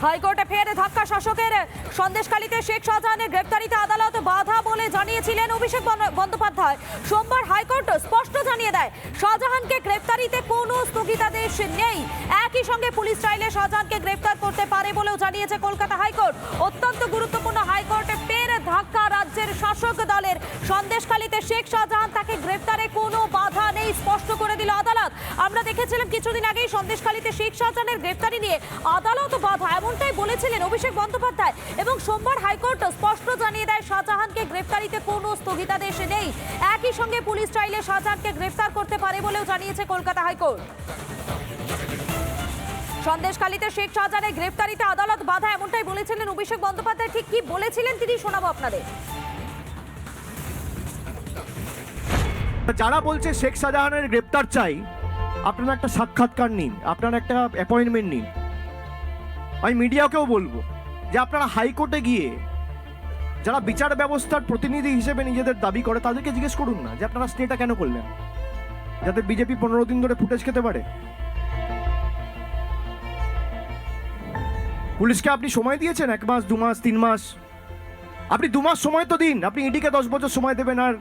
হাইকোর্টে ফের ধাক্কা শাসকের। সন্দেশখালীতে শেখ শাহজাহানের গ্রেপ্তারিতে আদালত বাধা বলে জানিয়েছিলেন অভিষেক বন্দ্যোপাধ্যায়। সোমবার হাইকোর্ট স্পষ্ট জানিয়ে দেয় শাহজাহানকে গ্রেপ্তারিতে কোনো স্থগিতাদেশ নেই। একই সঙ্গে পুলিশ চাইলে শাহজাহানকে গ্রেপ্তার করতে পারে বলেও জানিয়েছে কলকাতা হাইকোর্ট। অত্যন্ত গুরুত্বপূর্ণ হাইকোর্টে ফের ধাক্কা রাজ্যের শাসক দলের। সন্দেশখালীতে শেখ শাহজাহান তাকে গ্রেপ্তারে কোনো বাধা নেই স্পষ্ট করে দিল আদালত। আমরা দেখেছিলাম কিছুদিন আগেই সন্দেশখালীতে শেখ শাহজাহানের গ্রেপ্তারি নিয়ে আদালত বাধা, এমনটাই বলেছিলেন অভিষেক বন্দ্যোপাধ্যায়। এবং সোমবার হাইকোর্ট স্পষ্ট জানিয়ে দেয় শাহজাহানকে গ্রেপ্তারিতে কোনো স্থগিতাদেশ নেই। একই সঙ্গে পুলিশ চাইলে শাহজাহানকে গ্রেপ্তার করতে পারে বলেও জানিয়েছে কলকাতা হাইকোর্ট। সন্দেশখালীতে শেখ শাহজাহানের গ্রেপ্তারিতে আদালত বাধা, এমনটাই বলেছিলেন অভিষেক বন্দ্যোপাধ্যায়। ঠিক কি বলেছিলেন তিনি শোনাবো আপনাদের। যারা বলছে শেখ শাহজাহানের গ্রেপ্তার চাই, আপনারা একটা সাক্ষাৎকার নিন, আপনারা একটা অ্যাপয়েন্টমেন্ট নিন। আমি মিডিয়াকেও বলবো যে আপনারা হাইকোর্টে গিয়ে যারা বিচার ব্যবস্থার প্রতিনিধি হিসেবে নিজেদের দাবি করে তাদেরকে জিজ্ঞেস করুন না যে আপনারা স্টেটা কেন করলেন, যাতে বিজেপি 15 দিন ধরে ফুটেজ খেতে পারে। পুলিশকে আপনি সময় দিয়েছেন 1 মাস, 2 মাস, 3 মাস। আপনি 2 মাস সময় তো দিন। আপনি ইডিকে 10 বছর সময় দেবেন আর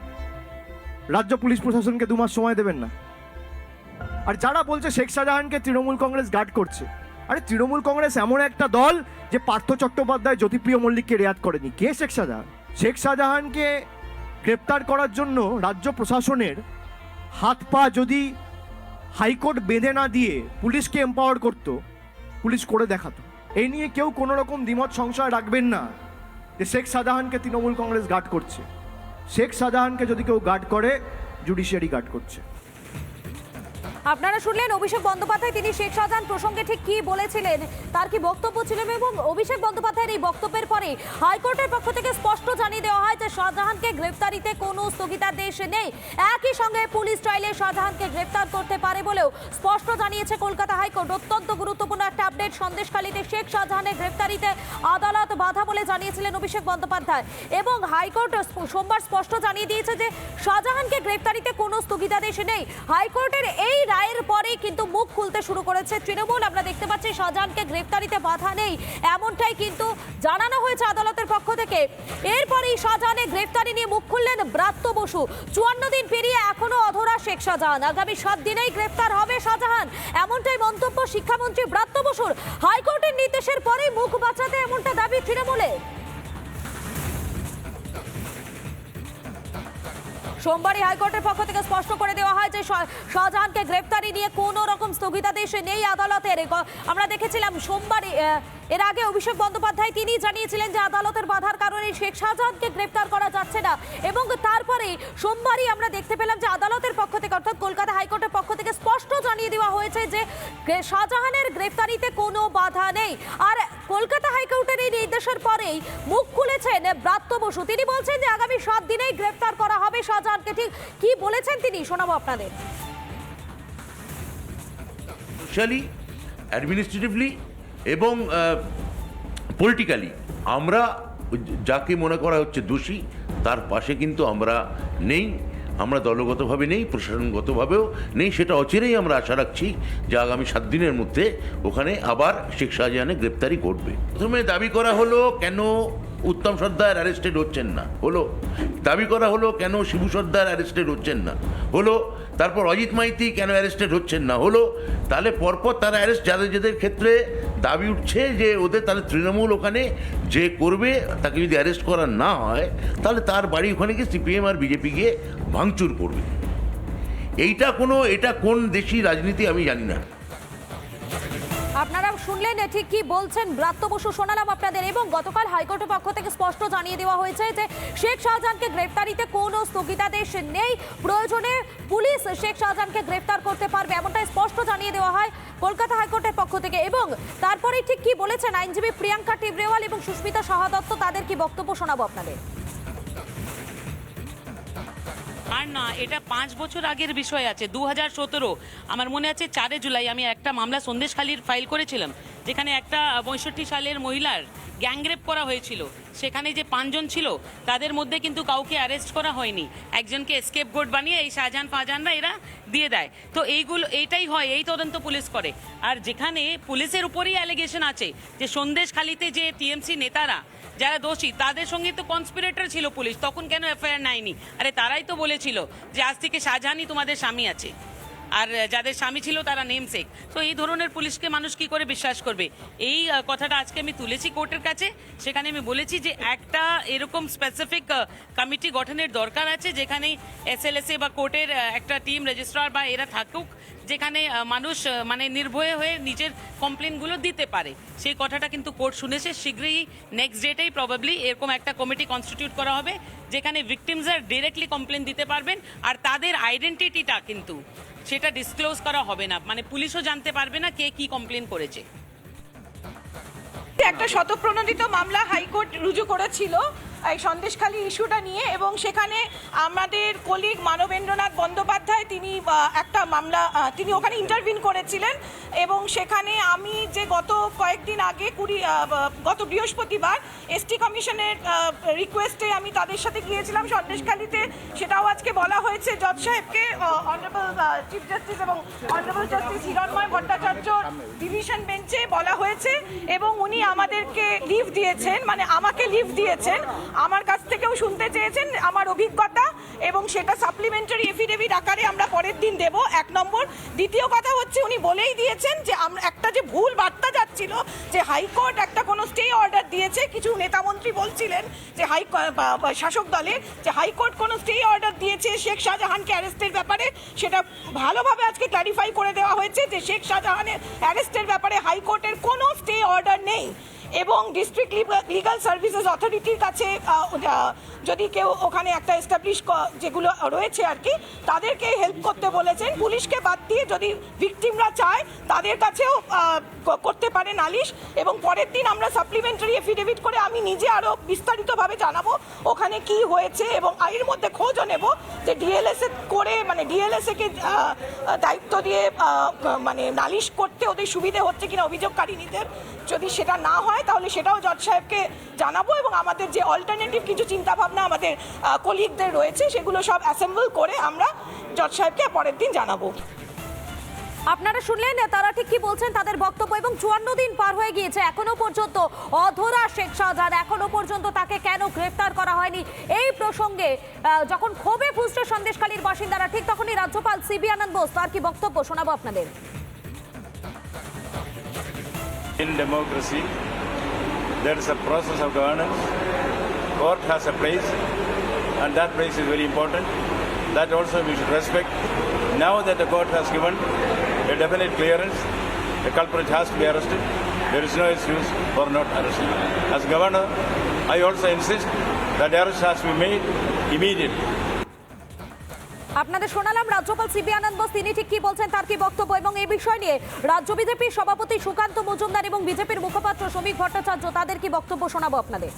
রাজ্য পুলিশ প্রশাসনকে 2 মাস সময় দেবেন না। আর যারা বলছে শেখ শাহজাহানকে তৃণমূল কংগ্রেস গার্ড করছে, আরে তৃণমূল কংগ্রেস এমন একটা দল যে পার্থ চট্টোপাধ্যায়, জ্যোতিপ্রিয় মল্লিককে রেয়াত করেনি। কে শেখ শাহজাহান? শেখ শাহজাহানকে গ্রেপ্তার করার জন্য রাজ্য প্রশাসনের হাত পা যদি হাইকোর্ট বেঁধে না দিয়ে পুলিশকে এম্পাওয়ার করত, পুলিশ করে দেখাতো। এই নিয়ে কেউ কোনো রকম দ্বিমত সংশয় রাখবেন না যে শেখ শাহজাহানকে তৃণমূল কংগ্রেস গার্ড করছে। শেখ শাহজাহানকে যদি কেউ গার্ড করে, জুডিশিয়ারি গার্ড করছে। আপনারা শুনলেন অভিষেক বন্দ্যোপাধ্যায়, তিনি শেখ শাহজাহান প্রসঙ্গে ঠিক কি বলেছিলেন, তার কি বক্তব্য ছিল। এবং অভিষেক বন্দ্যোপাধ্যায়ের এই বক্তব্যের পরে হাইকোর্টের পক্ষ থেকে স্পষ্ট জানিয়ে দেওয়া হয় যে শাহজাহানকে গ্রেপ্তারিতে কোনো স্থগিতাদেশ নেই। একই সঙ্গে পুলিশ চাইলে শাহজাহানকে গ্রেপ্তার করতে পারে বলেও স্পষ্ট জানিয়েছে কলকাতা হাইকোর্ট। অত্যন্ত গুরুত্বপূর্ণ একটা আপডেট। সন্দেশখালীতে শেখ শাহজাহানের গ্রেপ্তারিতে আদালত বাধা বলে জানিয়েছিলেন অভিষেক বন্দ্যোপাধ্যায়। এবং হাইকোর্ট সোমবার স্পষ্ট জানিয়ে দিয়েছে যে শাহজাহানকে গ্রেপ্তারিতে কোনো স্থগিতাদেশ নেই। হাইকোর্টের এই রায়ের পরেই কিন্তু মুখ খুলতে শুরু করেছে তৃণমূল। আমরা দেখতে পাচ্ছি শাহজাহানকে গ্রেপ্তারিতে বাধা নেই, এমনটাই কিন্তু জানানো হয়েছে আদালতের পক্ষ থেকে। এরপরেই শাহজাহানের গ্রেপ্তারি নিয়ে মুখ খুললেন ব্রাত্য বসু। 54 দিন পেরিয়ে এখনো অধরা শেখ শাহজাহান। আগামী 7 দিনেই গ্রেপ্তার হবে শাহজাহান, এমনটাই মন্তব্য শিক্ষামন্ত্রী ব্রাত্য বসুর। হাইকোর্টের নির্দেশের পরেই মুখ বাঁচাতে এমনটা দাবি তৃণমূলের। সোমবারই হাইকোর্টের পক্ষ থেকে স্পষ্ট করে দেওয়া হয় যে শাহজাহানকে গ্রেপ্তারি নিয়ে কোনো রকম স্থগিতাদেশ নেই আদালতের। আমরা দেখেছিলাম সোমবারই এর আগে অভিষেক বন্দ্যোপাধ্যায় তিনি জানিয়েছিলেন যে আদালতের বাধার কারণে শেখ শাহজাহানকে গ্রেপ্তার করা যাচ্ছে না। এবং তারপরে সোমবারই আমরা দেখতে পেলাম যে আদালতের পক্ষ থেকে, অর্থাৎ কলকাতা হাইকোর্টের পক্ষ থেকে স্পষ্ট জানিয়ে দেওয়া হয়েছে যে শাহজাহানের গ্রেপ্তারিতে কোনো বাধা নেই। আর কলকাতা হাইকোর্টের এই নির্দেশের পরেই মুখ খুলেছেন ব্রাত্য বসু। তিনি বলছেন যে আগামী 7 দিনেই গ্রেপ্তার করা হবে শাহজাহানকে। ঠিক কি বলেছেন তিনি শোনাবো আপনাদের। সোশ্যালি, অ্যাডমিনিস্ট্রেটিভলি এবং পলিটিক্যালি আমরা যাকে মনে করা হচ্ছে দোষী তার পাশে কিন্তু আমরা নেই। আমরা দলগতভাবে নেই, প্রশাসনগতভাবেও নেই। সেটা অচিরেই আমরা আশা রাখছি যে আগামী 7 দিনের মধ্যে ওখানে আবার শেখ শাহজাহানের গ্রেপ্তারি ঘটবে। প্রথমে দাবি করা হলো কেন উত্তম সর্দার অ্যারেস্টেড হচ্ছেন না, হলো। দাবি করা হলো কেন শিবু সর্দার অ্যারেস্টেড হচ্ছেন না, হলো। তারপর অজিত মাইতি কেন অ্যারেস্টেড হচ্ছেন না, হলো। তাহলে পরপর তারা অ্যারেস্ট, যাদের ক্ষেত্রে দাবি উঠছে যে ওদের তাহলে তৃণমূল ওখানে যে করবে তাকে যদি অ্যারেস্ট করা না হয় তাহলে তার বাড়ি ওখানে গিয়ে সিপিএম আর বিজেপি গিয়ে ভাঙচুর করবে। এটা কোন দেশি রাজনীতি আমি জানি না। আপনারা শুনলেন ঠিক কি বলছেন ব্রাত্য বসু, শোনালাম আপনাদের। এবং গতকাল হাইকোর্টের পক্ষ থেকে স্পষ্ট জানিয়ে দেওয়া হয়েছে যে শেখ শাহজাহানকে গ্রেপ্তারিতে কোনো স্থগিতাদেশ নেই। প্রয়োজনে পুলিশ শেখ শাহজাহানকে গ্রেপ্তার করতে পারবে, এমনটাই স্পষ্ট জানিয়ে দেওয়া হয় কলকাতা হাইকোর্টের পক্ষ থেকে। এবং তারপরে ঠিক কি বলেছেন আইনজীবী প্রিয়াঙ্কা টিবরেওয়াল এবং সুস্মিতা সাহা দত্ত, তাদের কি বক্তব্য শোনাবো আপনাদের। আর না, এটা 5 বছর আগের বিষয় আছে। 2017 আমার মনে আছে 4 জুলাই আমি একটা মামলা সন্দেশখালীর ফাইল করেছিলাম, যেখানে একটা 65 সালের মহিলার গ্যাংরেপ করা হয়েছিল। সেখানে যে 5 জন ছিল তাদের মধ্যে কিন্তু কাউকে অ্যারেস্ট করা হয়নি, একজনকে এসকেপ গোট বানিয়ে এই শাহজাহান ফাহজাহানরা এরা দিয়ে দেয়। তো এইটাই হয়, এই তদন্ত পুলিশ করে। আর যেখানে পুলিশের উপরেই অ্যালিগেশন আছে যে সন্দেশখালীতে যে টিএমসি নেতারা যারা দোষী তাদের সঙ্গে তো কনস্পিরেটর ছিল পুলিশ, তখন কেন এফআইআর নেয়নি? আরে তারাই তো বলেছিল যে আজ থেকে শাহজাহানই তোমাদের স্বামী আছে, আর যাদের স্বামী ছিল তারা নেমসেক। তো এই ধরনের পুলিশকে মানুষ কি করে বিশ্বাস করবে? এই কথাটা আজকে আমি তুলেছি কোর্টের কাছে। সেখানে আমি বলেছি যে একটা এরকম স্পেসিফিক কমিটি গঠনের দরকার আছে, যেখানে এসএলএসএ বা কোর্টের একটা টিম, রেজিস্ট্রার বা এরা থাকুক, যেখানে মানুষ মানে নির্ভয়ে হয়ে নিজের কমপ্লেনগুলো দিতে পারে। সেই কথাটা কিন্তু কোর্ট শুনেছে। শীঘ্রই নেক্সট ডেটেই প্রবাবলি এরকম একটা কমিটি কনস্টিটিউট করা হবে, যেখানে ভিকটিমসরা ডিরেক্টলি কমপ্লেন দিতে পারবেন, আর তাদের আইডেন্টিটিটা কিন্তু সেটা ডিসক্লোজ করা হবে না, মানে পুলিশও জানতে পারবে না কে কি কমপ্লেন করেছে। একটা শতপ্রণোদিত মামলা হাইকোর্ট রুজু করেছিল এই সন্দেশখালী ইস্যুটা নিয়ে, এবং সেখানে আমাদের কলিগ মানবেন্দ্রনাথ বন্দ্যোপাধ্যায় তিনি একটা মামলা তিনি ওখানে ইন্টারভিন করেছিলেন। এবং সেখানে আমি যে গত কয়েকদিন আগে গত বৃহস্পতিবার এসটি কমিশনের রিকোয়েস্টে আমি তাদের সাথে গিয়েছিলাম সন্দেশখালীতে, সেটাও আজকে বলা হয়েছে জজ সাহেবকে, অনারেবল চিফ জাস্টিস এবং honourable justice Hiranmoy Bhattacharya division বেঞ্চে বলা হয়েছে। এবং উনি আমাদেরকে লিভ দিয়েছেন, মানে আমাকে লিভ দিয়েছেন, আমার কাছ থেকেও শুনতে চেয়েছেন আমার অভিজ্ঞতা, এবং সেটা সাপ্লিমেন্টারি এফিডেভিট আকারে আমরা পরের দিন দেব, 1 নম্বর। দ্বিতীয় কথা হচ্ছে উনি বলেই দিয়েছেন যে আমরা একটা যে ভুল বার্তা যাচ্ছিল যে হাইকোর্ট একটা কোনো স্টে অর্ডার দিয়েছে, কিছু নেতামন্ত্রী বলছিলেন যে শাসক দলে যে হাইকোর্ট কোনো স্টে অর্ডার দিয়েছে শেখ শাহজাহানকে অ্যারেস্টের ব্যাপারে, সেটা ভালোভাবে আজকে ক্ল্যারিফাই করে দেওয়া হয়েছে যে শেখ শাহজাহানের অ্যারেস্টের ব্যাপারে হাইকোর্টের কোনো স্টে অর্ডার নেই। এবং ডিস্ট্রিক্ট লিগাল সার্ভিসেস অথরিটির কাছে যদি কেউ ওখানে একটা এস্টাবলিশ যেগুলো রয়েছে আর কি, তাদেরকে হেল্প করতে বলেছেন। পুলিশকে বাদ দিয়ে যদি ভিকটিমরা চায় তাদের কাছেও করতে পারে নালিশ। এবং পরের দিন আমরা সাপ্লিমেন্টারি এফিডেভিট করে আমি নিজে আরও বিস্তারিতভাবে জানাবো ওখানে কি হয়েছে, এবং এর মধ্যে খোঁজও নেব যে ডিএলএসএ করে, মানে ডিএলএসএকে দায়িত্ব দিয়ে মানে নালিশ করতে ওদের সুবিধে হচ্ছে কিনা অভিযোগকারিনীদের। যদি সেটা না হয় তাহলে সেটাও জজ সাহেবকে জানাবো, এবং আমাদের যে অল্টারনেটিভ কিছু চিন্তাভাবনা আমাদের কলিগদের রয়েছে সেগুলো সব অ্যাসেম্বল করে আমরা জজ সাহেবকে পরের দিন জানাবো। আপনারা শুনলেন তারা ঠিক কি বলছেন তাদের বক্তব্য। এবং 54 দিন পার হয়ে গিয়েছে, এখনো পর্যন্ত অধরা শেখ শাহজাহান, এখনো পর্যন্ত তাকে কেন গ্রেফতার করা হয়নি? এই প্রসঙ্গে যখন ক্ষোভে ফুঁসছে সন্দেশখালীর বাসিন্দারা, ঠিক তখনই রাজ্যপাল সিবি আনন্দ বোস তার কি বক্তব্য শোনাবো আপনাদের। In democracy, there is a process of governance. Court has a place, and that place is very important. That also we should respect. Now that the court has given a definite clearance, the culprit has to be arrested. There is no excuse for not arresting. As governor, I also insist that the arrest has to be made immediately. আপনাদের শোনালাম রাজ্যপাল CB আনন্দ বোস তিনি ঠিক কি বলছেন তার কি বক্তব্য। এবং এই বিষয় নিয়ে রাজ্য বিজেপির সভাপতি সুকান্ত মজুমদার এবং বিজেপির মুখপাত্র শ্রমিক ভট্টাচার্য তাদের কি বক্তব্য শোনাবো আপনাদের।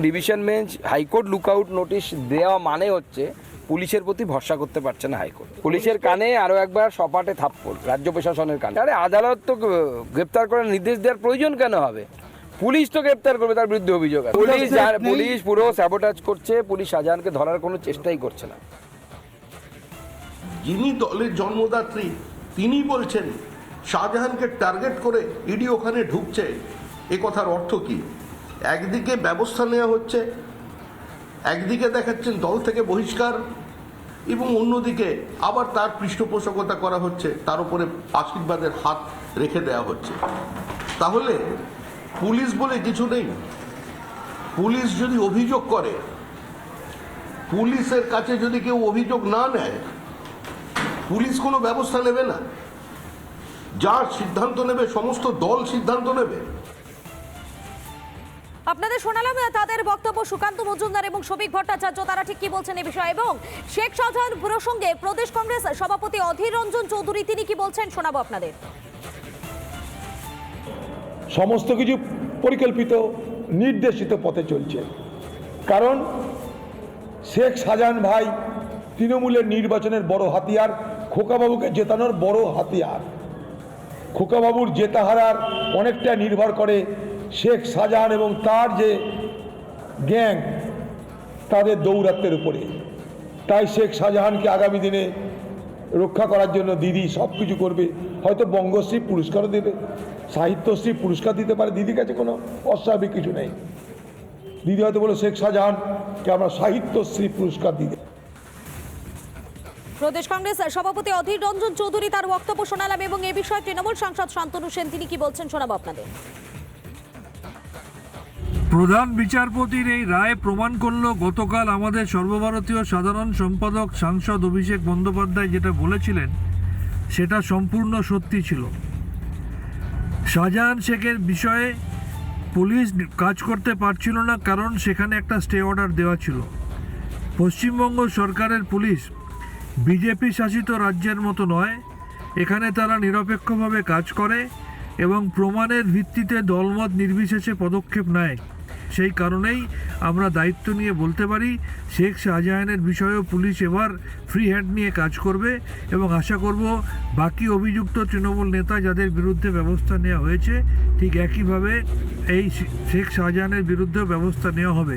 Division bench high court lookout notice দেওয়া মানে হচ্ছে পুলিশের প্রতি ভরসা করতে পারছে না হাইকোর্ট। পুলিশের কানে আরো একবার সপাটে থাপ্পড় রাজ্য প্রশাসনের কানে। আরে আদালত তো গ্রেপ্তার করার নির্দেশ দেওয়ার প্রয়োজন কেন হবে? পুলিশ তো গ্রেপ্তার করবে, তার বিরুদ্ধে অভিযোগ আছে। পুলিশ পুরো স্যাবোটাজ করছে, পুলিশ শাহজাহানকে ধরার কোনো চেষ্টাই করছে না। যিনি দলের জন্মদাত্রী তিনি বলছেন শাহজাহানকে টার্গেট করে ইডি ওখানে ঢুকছে, এ কথার অর্থ কি? একদিকে ব্যবস্থা নেওয়া হচ্ছে, একদিকে দেখাচ্ছেন দল থেকে বহিষ্কার, এবং অন্যদিকে আবার তার পৃষ্ঠপোষকতা করা হচ্ছে, তার উপরে আশীর্বাদের হাত রেখে দেওয়া হচ্ছে। তাহলে পুলিশ বলে কিছু নেই। পুলিশ যদি অভিযোগ করে, পুলিশের কাছে যদি কেউ অভিযোগ না নেয়, পুলিশ কোনো ব্যবস্থা নেবে না। যার সিদ্ধান্ত নেবে সমস্ত দল সিদ্ধান্ত নেবে। আপনাদের শোনালাম তাদের বক্তব্য সুকান্ত মজুমদার এবং শ্রমিক ভট্টাচার্য তারা ঠিক কি বলছেন এই বিষয়ে। এবং শেখ শাহজাহান প্রসঙ্গে প্রদেশ কংগ্রেস সভাপতি অধীর রঞ্জন চৌধুরী তিনি কি বলছেন শোনাবো আপনাদের। সমস্ত কিছু পরিকল্পিত নির্দেশিত পথে চলছে, কারণ শেখ শাহজাহান ভাই তৃণমূলের নির্বাচনের বড় হাতিয়ার, খোকাবাবুকে জেতানোর বড় হাতিয়ার। খোকাবাবুর জেতা হারার অনেকটা নির্ভর করে শেখ শাহজাহান এবং তার যে গ্যাং তাদের দৌরাত্মের উপরে। তাই শেখ শাহজাহানকে আগামী দিনে রক্ষা করার জন্য দিদি সব কিছু করবে, হয়তো বঙ্গশ্রী পুরস্কারও দেবে, সাহিত্যশ্রী পুরস্কার দিতে পারে। দিদির কাছে কোনো অস্বাভাবিক কিছু নেই। দিদি হয়তো বলে শেখ শাহজাহানকে আমরা সাহিত্যশ্রী পুরস্কার দিই। প্রদেশ কংগ্রেস সভাপতি অধীর রঞ্জন চৌধুরী তার বক্তব্য শোনালাম এবং এ বিষয়ে তৃণমূল সাংসদ শান্তনু সেন তিনি কি বলছেন শোনাবো আপনাদের। প্রধান বিচারপতির এই রায় প্রমাণ করল গতকাল আমাদের সর্বভারতীয় সাধারণ সম্পাদক সাংসদ অভিষেক বন্দ্যোপাধ্যায় যেটা বলেছিলেন সেটা সম্পূর্ণ সত্যি ছিল। শাহজাহান শেখের বিষয়ে পুলিশ কাজ করতে পারছিল না, কারণ সেখানে একটা স্টে অর্ডার দেওয়া ছিল। পশ্চিমবঙ্গ সরকারের পুলিশ বিজেপি শাসিত রাজ্যের মতো নয়, এখানে তারা নিরপেক্ষভাবে কাজ করে এবং প্রমাণের ভিত্তিতে দলমত নির্বিশেষে পদক্ষেপ নেয়। সেই কারণেই আমরা দায়িত্ব নিয়ে বলতে পারি শেখ শাহজাহানের বিষয়েও পুলিশ এবার ফ্রি হ্যান্ড নিয়ে কাজ করবে এবং আশা করব বাকি অভিযুক্ত তৃণমূল নেতা যাদের বিরুদ্ধে ব্যবস্থা নেওয়া হয়েছে ঠিক একইভাবে এই শেখ শাহজাহানের বিরুদ্ধেও ব্যবস্থা নেওয়া হবে।